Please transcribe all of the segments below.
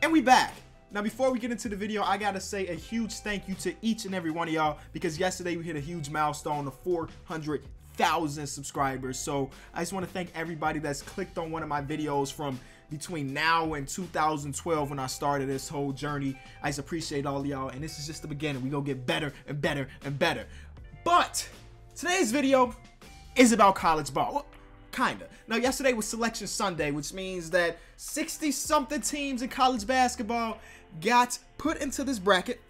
And we back. Now, before we get into the video, I gotta say a huge thank you to each and every one of y'all, because yesterday we hit a huge milestone of 400,000 subscribers. So I just want to thank everybody that's clicked on one of my videos from between now and 2012 when I started this whole journey. I just appreciate all of y'all, and this is just the beginning. We gonna get better and better and better. But today's video is about college ball. Well, kinda. Now, yesterday was Selection Sunday, which means that 60-something teams in college basketball got put into this bracket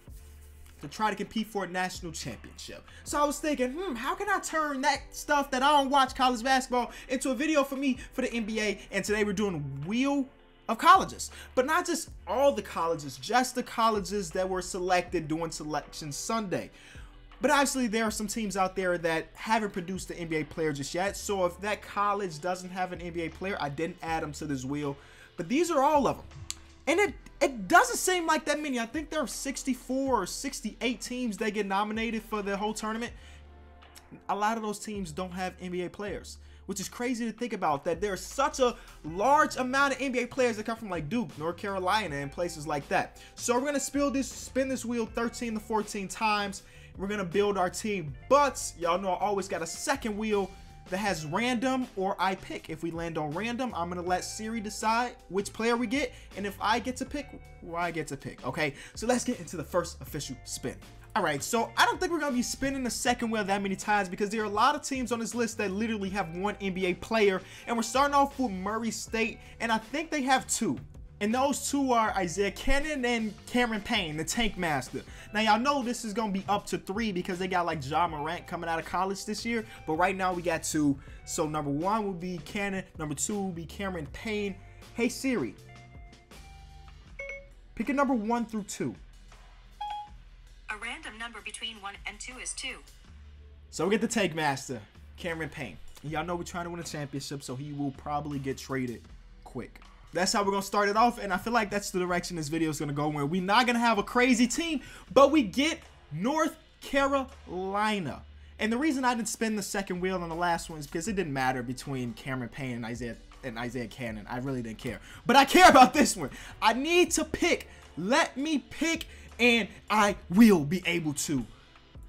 to try to compete for a national championship. So I was thinking, how can I turn that stuff that I don't watch college basketball into a video for me for the NBA? And today we're doing Wheel of Colleges, but not just all the colleges, just the colleges that were selected during Selection Sunday. But obviously there are some teams out there that haven't produced the NBA player just yet. So if that college doesn't have an NBA player, I didn't add them to this wheel. But these are all of them. And it doesn't seem like that many. I think there are 64 or 68 teams that get nominated for the whole tournament. A lot of those teams don't have NBA players, which is crazy to think about, that there's such a large amount of NBA players that come from like Duke, North Carolina, and places like that. So we're gonna spin this wheel 13 to 14 times. We're gonna build our team, but y'all know I always got a second wheel that has random or I pick. If we land on random, I'm gonna let Siri decide which player we get, and if I get to pick, well, I get to pick. Okay, so let's get into the first official spin. All right, so I don't think we're gonna be spinning the second wheel that many times, because there are a lot of teams on this list that literally have one NBA player, and we're starting off with Murray State, and I think they have two. And those two are Isaiah Cannon and Cameron Payne, the Tank Master. Now, y'all know this is going to be up to 3 because they got like Ja Morant coming out of college this year. But right now we got 2. So number 1 would be Cannon. Number 2 would be Cameron Payne. Hey Siri, pick a number 1 through 2. A random number between 1 and 2 is 2. So we get the Tank Master, Cameron Payne. Y'all know we're trying to win a championship, so he will probably get traded quick. That's how we're going to start it off, and I feel like that's the direction this video is going to go in. We're not going to have a crazy team, but we get North Carolina. And the reason I didn't spin the second wheel on the last one is because it didn't matter between Cameron Payne and Isaiah Cannon. I really didn't care. But I care about this one. I need to pick. Let me pick, and I will be able to.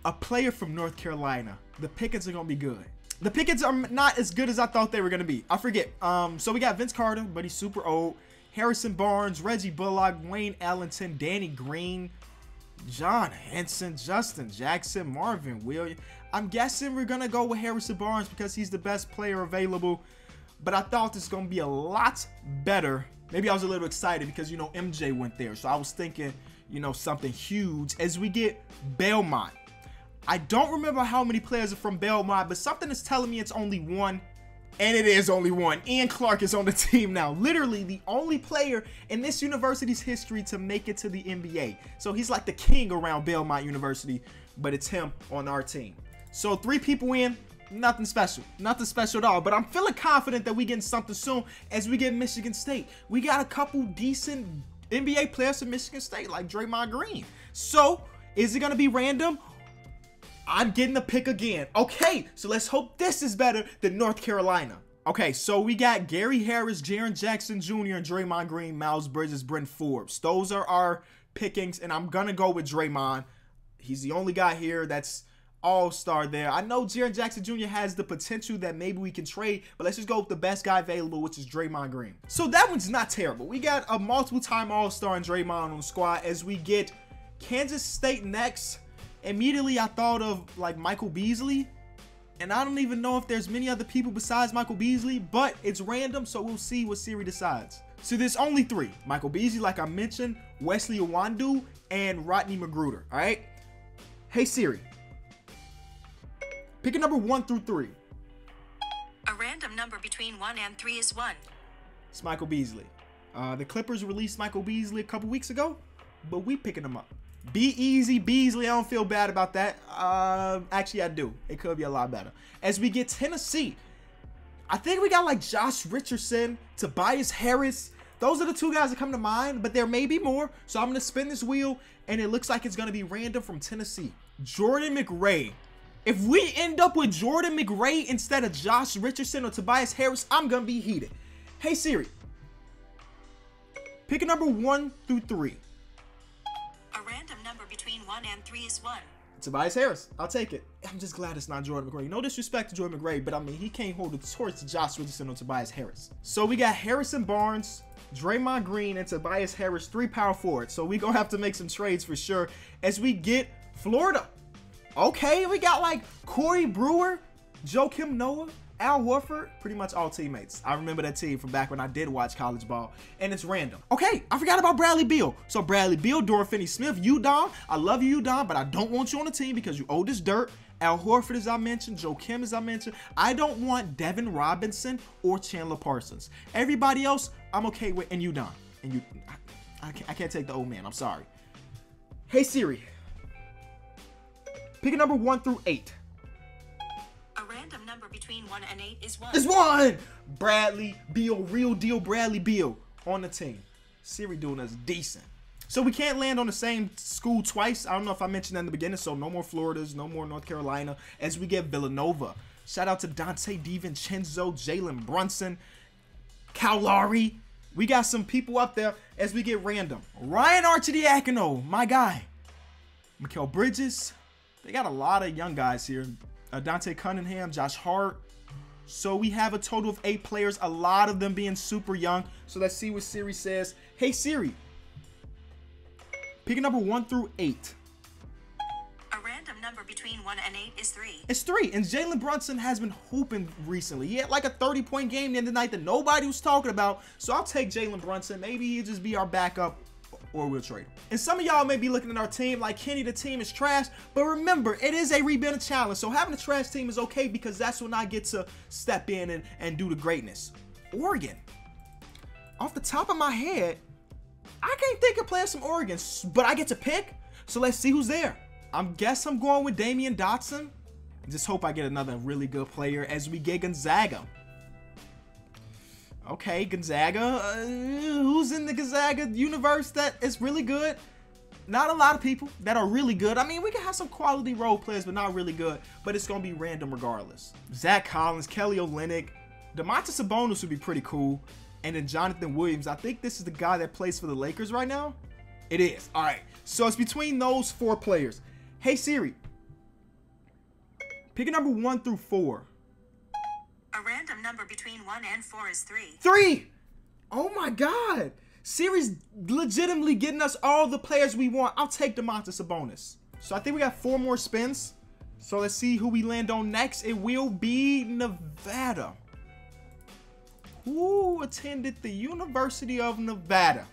A player from North Carolina. The pickings are going to be good. The pickets are not as good as I thought they were going to be. I forget. So we got Vince Carter, but he's super old. Harrison Barnes, Reggie Bullock, Wayne Ellington, Danny Green, John Henson, Justin Jackson, Marvin Williams. I'm guessing we're going to go with Harrison Barnes because he's the best player available. But I thought this was going to be a lot better. Maybe I was a little excited because, you know, MJ went there. So I was thinking, you know, something huge as we get Belmont. I don't remember how many players are from Belmont, but something is telling me it's only 1, and it is only 1. Ian Clark is on the team now. Literally the only player in this university's history to make it to the NBA. So he's like the king around Belmont University, but it's him on our team. So 3 people in, nothing special. Nothing special at all, but I'm feeling confident that we getting something soon as we get Michigan State. We got a couple decent NBA players from Michigan State, like Draymond Green. So is it going to be random? I'm getting the pick again. Okay, so let's hope this is better than North Carolina. Okay, so we got Gary Harris, Jaren Jackson Jr., and Draymond Green, Miles Bridges, Brent Forbes. Those are our pickings, and I'm going to go with Draymond. He's the only guy here that's all-star there. I know Jaren Jackson Jr. has the potential that maybe we can trade, but let's just go with the best guy available, which is Draymond Green. So that one's not terrible. We got a multiple-time all-star in Draymond on the squad as we get Kansas State next. Immediately I thought of like Michael Beasley, and I don't even know if there's many other people besides Michael Beasley, but it's random, so we'll see what Siri decides. So there's only 3. Michael Beasley, like I mentioned, Wesley Iwundu, and Rodney McGruder. All right. Hey Siri, pick a number 1 through 3. A random number between 1 and 3 is 1. It's Michael Beasley. The Clippers released Michael Beasley a couple weeks ago, but we picking him up. Be easy, Beasley. I don't feel bad about that. Actually, I do. It could be a lot better. As we get Tennessee, I think we got like Josh Richardson, Tobias Harris. Those are the 2 guys that come to mind, but there may be more. So I'm going to spin this wheel, and it looks like it's going to be random from Tennessee. Jordan McRae. If we end up with Jordan McRae instead of Josh Richardson or Tobias Harris, I'm going to be heated. Hey, Siri. Pick a number 1 through 3. A random number between 1 and 3 is 1. Tobias Harris. I'll take it. I'm just glad it's not Jordan McRae. No disrespect to Jordan McRae, but I mean, he can't hold the torch to Josh Richardson or Tobias Harris. So we got Harrison Barnes, Draymond Green, and Tobias Harris, 3 power forwards. So we gonna have to make some trades for sure as we get Florida. Okay, we got like Corey Brewer, Joakim Noah, Al Horford, pretty much all teammates. I remember that team from back when I did watch college ball, and it's random. Okay, I forgot about Bradley Beal. So Bradley Beal, Dorian Finney-Smith, you, Dom. I love you, Dom, but I don't want you on the team because you owe this dirt. Al Horford, as I mentioned, Joakim, as I mentioned. I don't want Devin Robinson or Chandler Parsons. Everybody else, I'm okay with, and you, Dom. And you, I can't take the old man. I'm sorry. Hey, Siri. Pick a number 1 through 8. A random number between 1 and 8 is 1. It's 1! Bradley Beal, real deal Bradley Beal on the team. Siri doing us decent. So we can't land on the same school twice. I don't know if I mentioned that in the beginning. So no more Floridas, no more North Carolina as we get Villanova. Shout out to Dante DiVincenzo, Jalen Brunson, Kyle Lowry. We got some people up there as we get random. Ryan Arcidiacono, my guy. Mikal Bridges. They got a lot of young guys here. Dante Cunningham, Josh Hart. So we have a total of 8 players, a lot of them being super young. So let's see what Siri says. Hey, Siri. Pick a number 1 through 8. A random number between 1 and 8 is 3. It's 3. And Jalen Brunson has been hooping recently. He had like a 30-point game the other night that nobody was talking about. So I'll take Jalen Brunson. Maybe he'll just be our backup, or we'll trade him. And some of y'all may be looking at our team like, Kenny, the team is trash. But remember, it is a rebuilding challenge. So having a trash team is okay because that's when I get to step in and do the greatness. Oregon. Off the top of my head, I can't think of players from Oregon, but I get to pick. So let's see who's there. I guess I'm going with Damian Dotson. Just hope I get another really good player as we get Gonzaga. Okay, Gonzaga. Who's in the Gonzaga universe that is really good? Not a lot of people that are really good. I mean, we can have some quality role players, but not really good. But it's going to be random regardless. Zach Collins, Kelly Olynyk, Domantas Sabonis would be pretty cool. And then Jonathan Williams. I think this is the guy that plays for the Lakers right now. It is. All right. So it's between those 4 players. Hey, Siri. Pick a number 1 through 4. A random number between 1 and 4 is 3. 3! Oh my God. Siri's legitimately getting us all the players we want. I'll take Domantas Sabonis. So I think we got 4 more spins. So let's see who we land on next. It will be Nevada. Who attended the University of Nevada?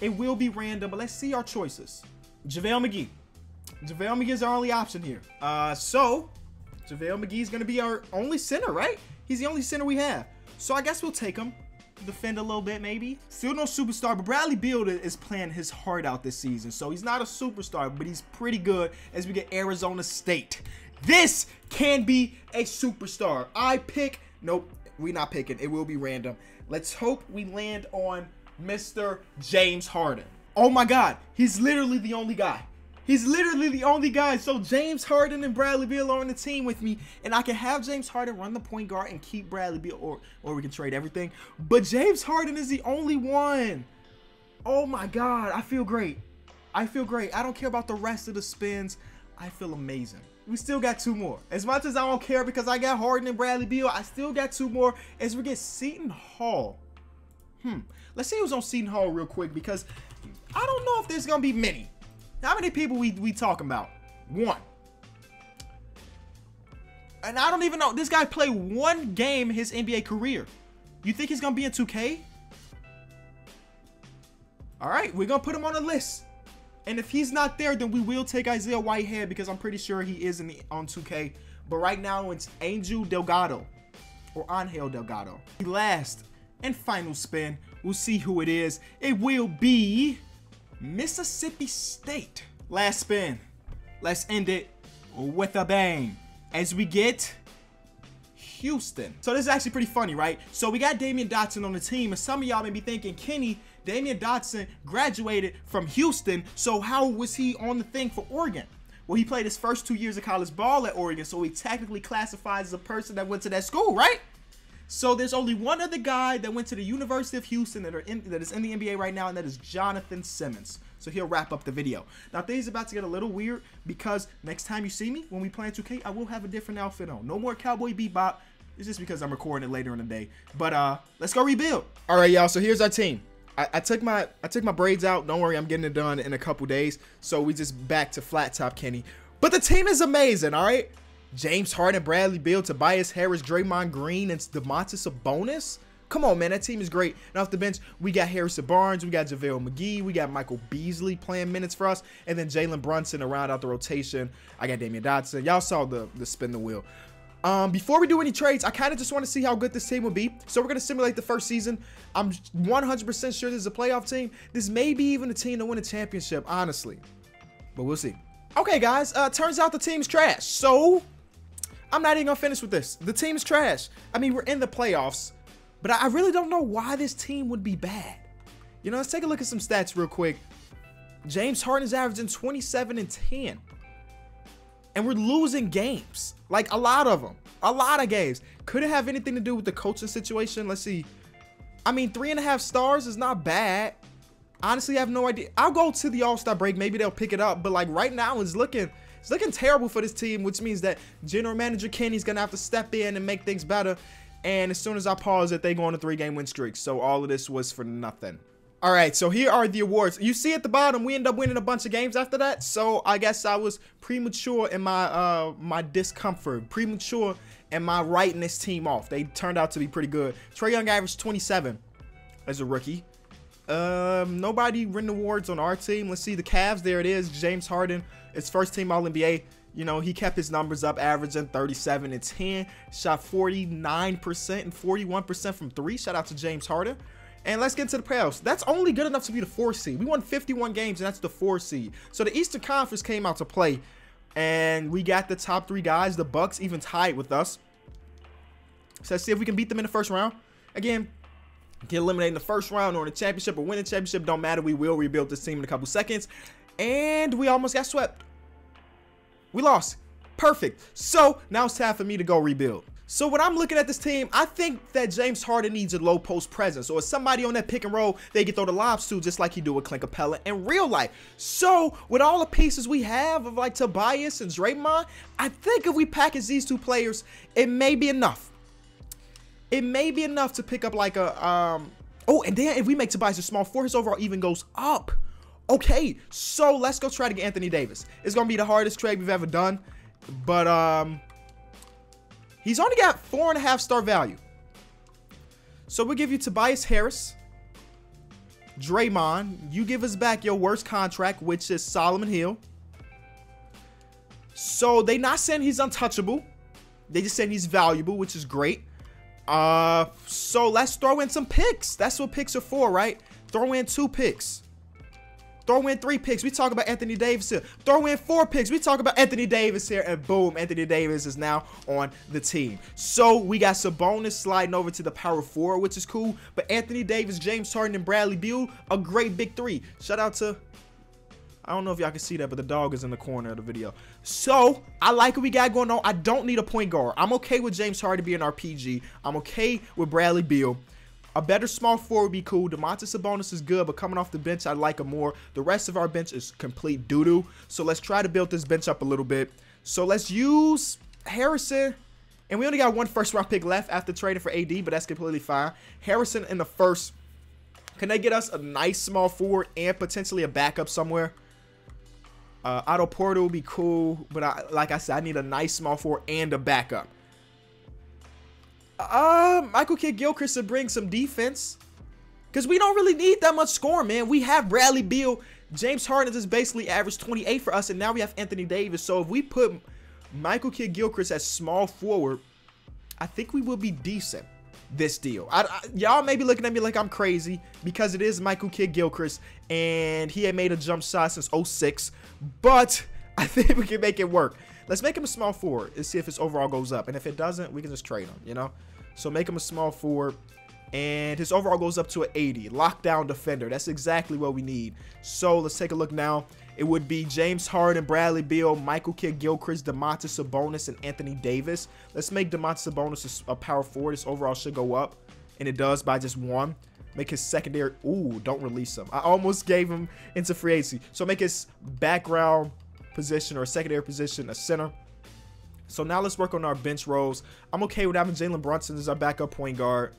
It will be random, but let's see our choices. JaVale McGee. JaVale McGee is our only option here. So JaVale McGee is going to be our only center, right? He's the only center we have. So I guess we'll take him. Defend a little bit, maybe. Still no superstar, but Bradley Beal is playing his heart out this season. So he's not a superstar, but he's pretty good as we get Arizona State. This can be a superstar. I pick... Nope, we're not picking. It will be random. Let's hope we land on Mr. James Harden. Oh my God, he's literally the only guy. He's literally the only guy. So James Harden and Bradley Beal are on the team with me. And I can have James Harden run the point guard and keep Bradley Beal. Or we can trade everything. But James Harden is the only one. Oh my God. I feel great. I feel great. I don't care about the rest of the spins. I feel amazing. We still got 2 more. As much as I don't care because I got Harden and Bradley Beal, I still got 2 more as we get Seton Hall. Let's see who's on Seton Hall real quick because I don't know if there's going to be many. How many people we talking about? 1. And I don't even know. This guy played 1 game his NBA career. You think he's going to be in 2K? All right, we're going to put him on the list. And if he's not there, then we will take Isaiah Whitehead because I'm pretty sure he is on 2K. But right now, it's Angel Delgado or Angel Delgado. The last and final spin. We'll see who it is. It will be Mississippi State. Last spin. Let's end it with a bang as we get Houston. So this is actually pretty funny, right? So we got Damian Dotson on the team, and some of y'all may be thinking, Kenny, Damian Dotson graduated from Houston, so how was he on the thing for Oregon? Well, he played his first 2 years of college ball at Oregon, so he technically classifies as a person that went to that school, right? So there's only one other guy that went to the University of Houston that is in the NBA right now, and that is Jonathan Simmons. So he'll wrap up the video. Now things are about to get a little weird because next time you see me when we play 2K, I will have a different outfit on. No more Cowboy Bebop. It's just because I'm recording it later in the day. But let's go rebuild. All right, y'all. So here's our team. I took my braids out. Don't worry, I'm getting it done in a couple days. So we just back to flat top Kenny. But the team is amazing. All right. James Harden, Bradley Beal, Tobias Harris, Draymond Green, and Domantas Sabonis. Come on, man. That team is great. And off the bench, we got Harrison Barnes, we got JaVale McGee, we got Michael Beasley playing minutes for us, and then Jalen Brunson to round out the rotation. I got Damian Dotson. Y'all saw the spin the wheel. Before we do any trades, I kind of just want to see how good this team will be. So we're going to simulate the first season. I'm 100% sure this is a playoff team. This may be even a team to win a championship, honestly. But we'll see. Okay, guys. Turns out the team's trash. So I'm not even going to finish with this. The team's trash. I mean, we're in the playoffs. But I really don't know why this team would be bad. You know, let's take a look at some stats real quick. James Harden is averaging 27 and 10. And we're losing games. Like, a lot of them. A lot of games. Could it have anything to do with the coaching situation? Let's see. I mean, 3.5 stars is not bad. Honestly, I have no idea. I'll go to the All-Star break. Maybe they'll pick it up. But, like, right now it's looking terrible for this team, which means that General Manager Kenny's going to have to step in and make things better. And as soon as I pause it, they go on a 3-game win streak. So all of this was for nothing. All right, so here are the awards. You see at the bottom, we end up winning a bunch of games after that. So I guess I was premature in my my discomfort, premature in my writing this team off. They turned out to be pretty good. Trae Young averaged 27 as a rookie. Nobody win awards on our team. Let's see the Cavs. There it is. James Harden, it's first team All-NBA. You know, he kept his numbers up, averaging 37 and 10, shot 49% and 41% from 3. Shout out to James Harden. And let's get into the playoffs. That's only good enough to be the 4th seed. We won 51 games, and that's the 4th seed. So the Eastern Conference came out to play, and we got the top 3 guys. The Bucks even tied with us. So let's see if we can beat them in the first round. Again, get eliminated in the first round or in the championship or win the championship. Don't matter. We will rebuild this team in a couple seconds. And we almost got swept. We lost. Perfect. So now it's time for me to go rebuild. So when I'm looking at this team, I think that James Harden needs a low post presence or somebody on that pick and roll they can throw the lobs to, just like he do with Clint Capella in real life. So with all the pieces we have of like Tobias and Draymond, I think if we package these 2 players, it may be enough. It may be enough to pick up like a oh, and then if we make Tobias a small 4, his overall even goes up. Okay, so let's go try to get Anthony Davis. It's gonna be the hardest trade we've ever done, but he's only got 4.5 star value. So we'll give you Tobias Harris, Draymond. You give us back your worst contract, which is Solomon Hill. So they not saying he's untouchable. They just saying he's valuable, which is great. So let's throw in some picks. That's what picks are for, right? Throw in 2 picks. Throw in 3 picks. We talk about Anthony Davis here. Throw in 4 picks. We talk about Anthony Davis here. And boom, Anthony Davis is now on the team. So we got Sabonis sliding over to the power 4, which is cool. But Anthony Davis, James Harden, and Bradley Beal, a great big 3. Shout out to, I don't know if y'all can see that, but the dog is in the corner of the video. So I like what we got going on. I don't need a point guard. I'm okay with James Harden being our PG. I'm okay with Bradley Beal. A better small 4 would be cool. Domantas Sabonis is good, but coming off the bench, I like him more. The rest of our bench is complete doo-doo. So let's try to build this bench up a little bit. So let's use Harrison. And we only got 1 first-round pick left after trading for AD, but that's completely fine. Harrison in the first. Can they get us a nice small forward and potentially a backup somewhere? Otto Porter would be cool, but like I said, I need a nice small forward and a backup. Michael Kidd-Gilchrist to bring some defense, because we don't really need that much scoring, man. We have Bradley Beal. James Harden just basically averaged 28 for us, and now we have Anthony Davis. So if we put Michael Kidd-Gilchrist as small forward, I think we will be decent this deal. Y'all may be looking at me like I'm crazy because it is Michael Kidd-Gilchrist, and he had made a jump shot since 06, but I think we can make it work. Let's make him a small forward and see if his overall goes up. And if it doesn't, we can just trade him, you know? So make him a small forward. And his overall goes up to an 80. Lockdown defender. That's exactly what we need. So let's take a look now. It would be James Harden, Bradley Beal, Michael Kidd-Gilchrist, Domantas Sabonis, and Anthony Davis. Let's make Domantas Sabonis a power forward. His overall should go up. And it does by just 1. Make his secondary. Ooh, don't release him. I almost gave him into free agency. So make his background position or secondary position a center. So now let's work on our bench roles. I'm okay with having Jalen Brunson as our backup point guard.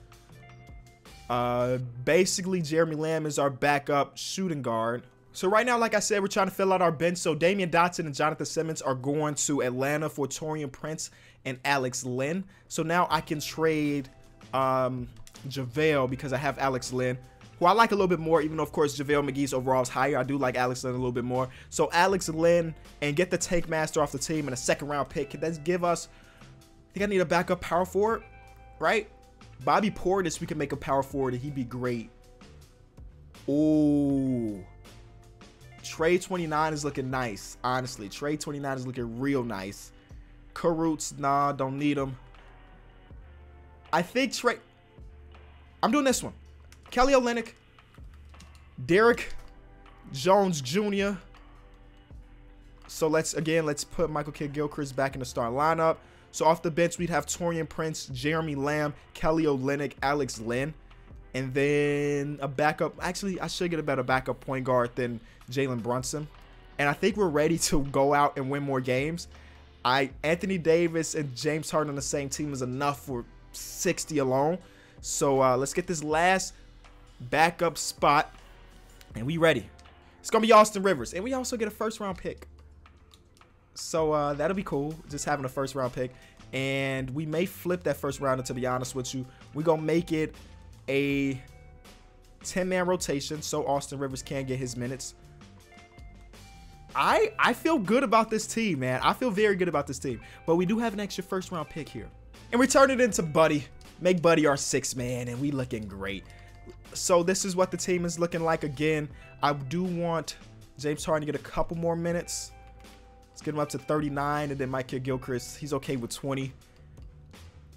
Basically, Jeremy Lamb is our backup shooting guard. So right now, like I said, we're trying to fill out our bench. So Damian Dotson and Jonathan Simmons are going to Atlanta for Taurean Prince and Alex Len. So now I can trade JaVale because I have Alex Len, who I like a little bit more, even though, of course, JaVale McGee's overall is higher. I do like Alex Len a little bit more. So Alex Len and get the Take Master off the team and a second-round pick. Can that give us, I think I need a backup power forward, right? Bobby Portis, we can make a power forward and he'd be great. Ooh. Trade 29 is looking nice, honestly. Trade 29 is looking real nice. Karoots, nah, don't need him. I think trade... I'm doing this one. Kelly Olynyk, Derek Jones Jr. So let's put Michael Kidd-Gilchrist back in the starting lineup. So off the bench, we'd have Taurean Prince, Jeremy Lamb, Kelly Olynyk, Alex Len. And then a backup. Actually, I should get a better backup point guard than Jalen Brunson. And I think we're ready to go out and win more games. Anthony Davis and James Harden on the same team is enough for 60 alone. So let's get this last backup spot. And we ready. It's going to be Austin Rivers. And we also get a first-round pick. So that'll be cool, just having a first-round pick. And we may flip that first rounder, to be honest with you. We're going to make it a 10-man rotation so Austin Rivers can get his minutes. I feel good about this team, man. I feel very good about this team. But we do have an extra first-round pick here. And we turn it into Buddy. Make Buddy our 6th man, and we looking great. So this is what the team is looking like again. I do want James Harden to get a couple more minutes. Let's get him up to 39, and then Mike Kidd-Gilchrist, he's okay with 20.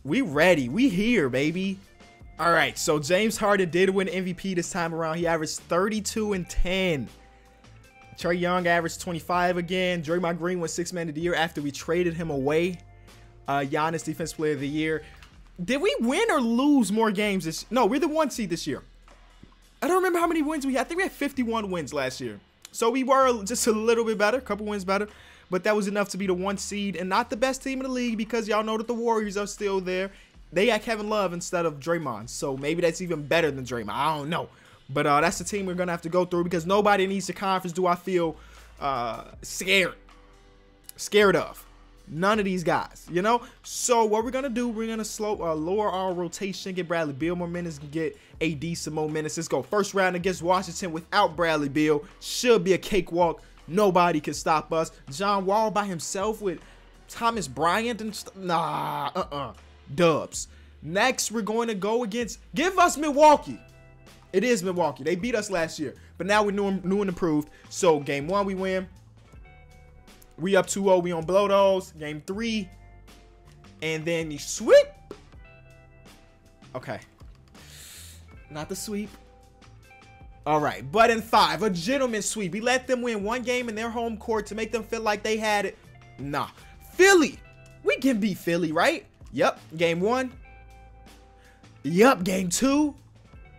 We ready. We here, baby. All right, so James Harden did win MVP this time around. He averaged 32 and 10. Trae Young averaged 25 again. Draymond Green was 6th man of the year after we traded him away. Giannis, Defensive Player of the Year. Did we win or lose more games this? No, we're the 1 seed this year. I don't remember how many wins we had. I think we had 51 wins last year. So we were just a little bit better, a couple wins better. But that was enough to be the 1 seed and not the best team in the league because y'all know that the Warriors are still there. They got Kevin Love instead of Draymond. So maybe that's even better than Draymond. I don't know. But that's the team we're going to have to go through because nobody in the Eastern Conference do I feel scared of. None of these guys, you know? So what we're going to do, we're going to lower our rotation, get Bradley Beal more minutes, get AD some more minutes. Let's go. First round against Washington without Bradley Beal. Should be a cakewalk. Nobody can stop us. John Wall by himself with Thomas Bryant and nah, dubs. Next, we're going to go against, give us Milwaukee. It is Milwaukee. They beat us last year, but now we're new and improved. So game 1, we win. We up 2-0. We on blow those. Game 3. And then you sweep. Okay. Not the sweep. All right. But in 5, a gentleman's sweep. We let them win 1 game in their home court to make them feel like they had it. Nah. Philly. We can beat Philly, right? Yep. Game 1. Yep. Game 2.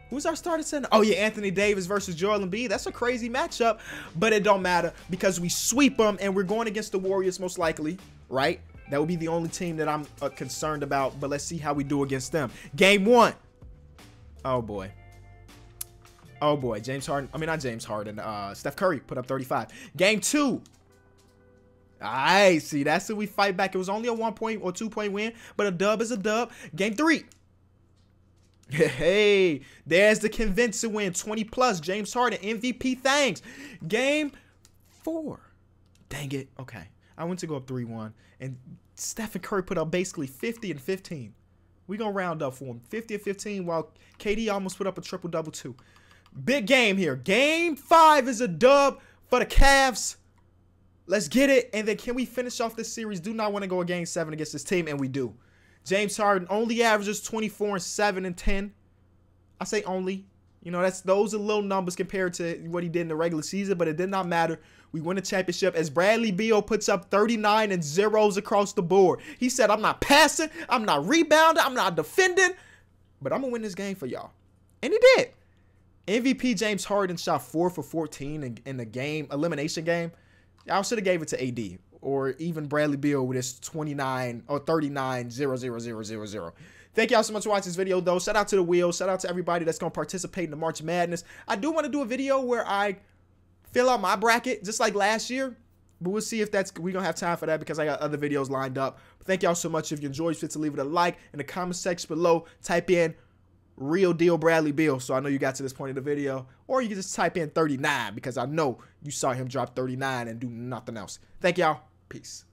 Who's our starting center? Oh, yeah, Anthony Davis versus Joel Embiid. That's a crazy matchup, but it don't matter because we sweep them, and we're going against the Warriors most likely, right? That would be the only team that I'm concerned about, but let's see how we do against them. Game 1. Oh, boy. Oh, boy. James Harden. I mean, not James Harden. Steph Curry put up 35. Game 2. I see. That's who we fight back. It was only a 1-point or 2-point win, but a dub is a dub. Game 3. Hey, there's the convincing win. 20+. James Harden, MVP, thanks. Game 4. Dang it. Okay. I went to go up 3-1. And Stephen Curry put up basically 50 and 15. We're going to round up for him. 50 and 15 while KD almost put up a triple-double too. Big game here. Game 5 is a dub for the Cavs. Let's get it. And then can we finish off this series? Do not want to go a game 7 against this team, and we do. James Harden only averages 24 and 7 and 10. I say only. You know, those are little numbers compared to what he did in the regular season, but it did not matter. We win a championship as Bradley Beal puts up 39 and zeros across the board. He said, I'm not passing, I'm not rebounding, I'm not defending, but I'm going to win this game for y'all. And he did. MVP James Harden shot 4 for 14 in the game, elimination game. Y'all should have gave it to AD or even Bradley Beal with his 29 or 39 0. Thank y'all so much for watching this video, though. Shout out to the Wheel. Shout out to everybody that's going to participate in the March Madness. I do want to do a video where I fill out my bracket just like last year, but we'll see if we're going to have time for that because I got other videos lined up. But thank y'all so much. If you enjoyed, feel free to leave it a like. In the comment section below, type in Real Deal Bradley Beal, so I know you got to this point of the video. Or you can just type in 39 because I know you saw him drop 39 and do nothing else. Thank y'all. Peace.